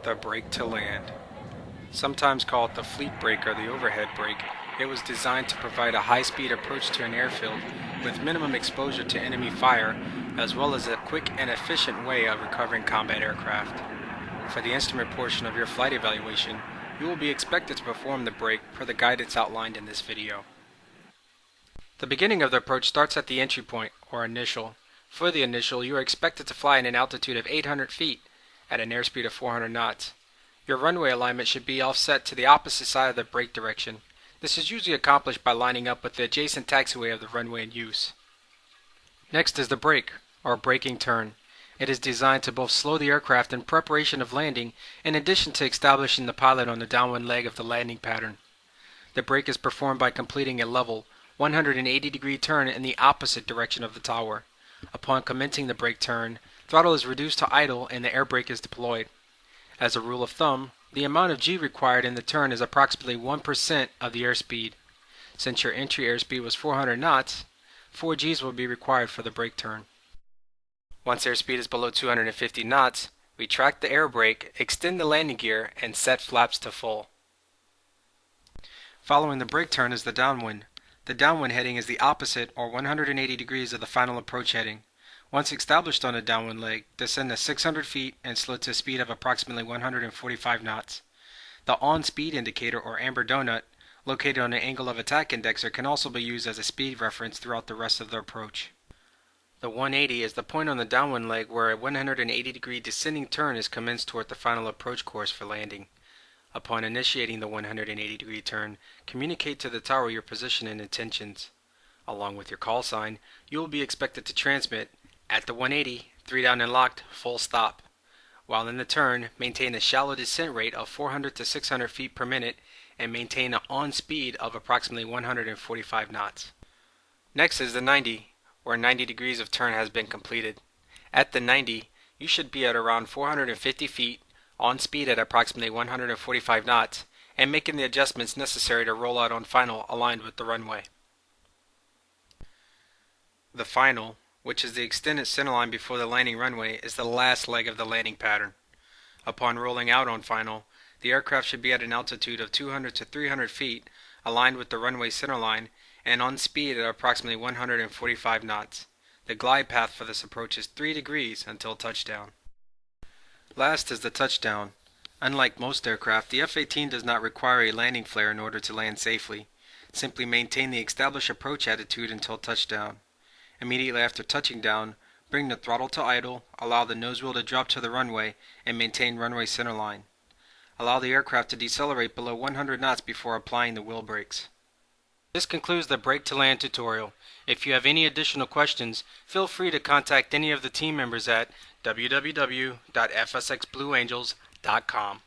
The brake to land. Sometimes called the fleet brake or the overhead brake, it was designed to provide a high-speed approach to an airfield with minimum exposure to enemy fire, as well as a quick and efficient way of recovering combat aircraft. For the instrument portion of your flight evaluation, you will be expected to perform the brake per the guidance outlined in this video. The beginning of the approach starts at the entry point, or initial. For the initial, you are expected to fly at an altitude of 800 feet at an airspeed of 400 knots. Your runway alignment should be offset to the opposite side of the brake direction. This is usually accomplished by lining up with the adjacent taxiway of the runway in use. Next is the brake, or braking turn. It is designed to both slow the aircraft in preparation of landing, in addition to establishing the pilot on the downwind leg of the landing pattern. The brake is performed by completing a level 180-degree turn in the opposite direction of the tower. Upon commencing the brake turn, throttle is reduced to idle and the air brake is deployed. As a rule of thumb, the amount of G required in the turn is approximately 1% of the airspeed. Since your entry airspeed was 400 knots, 4 Gs will be required for the brake turn. Once airspeed is below 250 knots, retract the air brake, extend the landing gear, and set flaps to full. Following the brake turn is the downwind. The downwind heading is the opposite, or 180 degrees of the final approach heading. Once established on the downwind leg, descend to 600 feet and slow to a speed of approximately 145 knots. The on-speed indicator, or amber donut, located on the angle of attack indexer, can also be used as a speed reference throughout the rest of the approach. The 180 is the point on the downwind leg where a 180-degree descending turn is commenced toward the final approach course for landing. Upon initiating the 180-degree turn, communicate to the tower your position and intentions. Along with your call sign, you will be expected to transmit, at the 180, 3 down and locked, full stop. While in the turn, maintain a shallow descent rate of 400 to 600 feet per minute and maintain an on speed of approximately 145 knots. Next is the 90, where 90 degrees of turn has been completed. At the 90, you should be at around 450 feet, on speed at approximately 145 knots, and making the adjustments necessary to roll out on final aligned with the runway. The final, which is the extended centerline before the landing runway, is the last leg of the landing pattern. Upon rolling out on final, the aircraft should be at an altitude of 200 to 300 feet, aligned with the runway centerline, and on speed at approximately 145 knots. The glide path for this approach is 3 degrees until touchdown. Last is the touchdown. Unlike most aircraft, the F-18 does not require a landing flare in order to land safely. Simply maintain the established approach attitude until touchdown. Immediately after touching down, bring the throttle to idle, allow the nose wheel to drop to the runway, and maintain runway centerline. Allow the aircraft to decelerate below 100 knots before applying the wheel brakes. This concludes the brake to land tutorial. If you have any additional questions, feel free to contact any of the team members at www.fsxblueangels.com.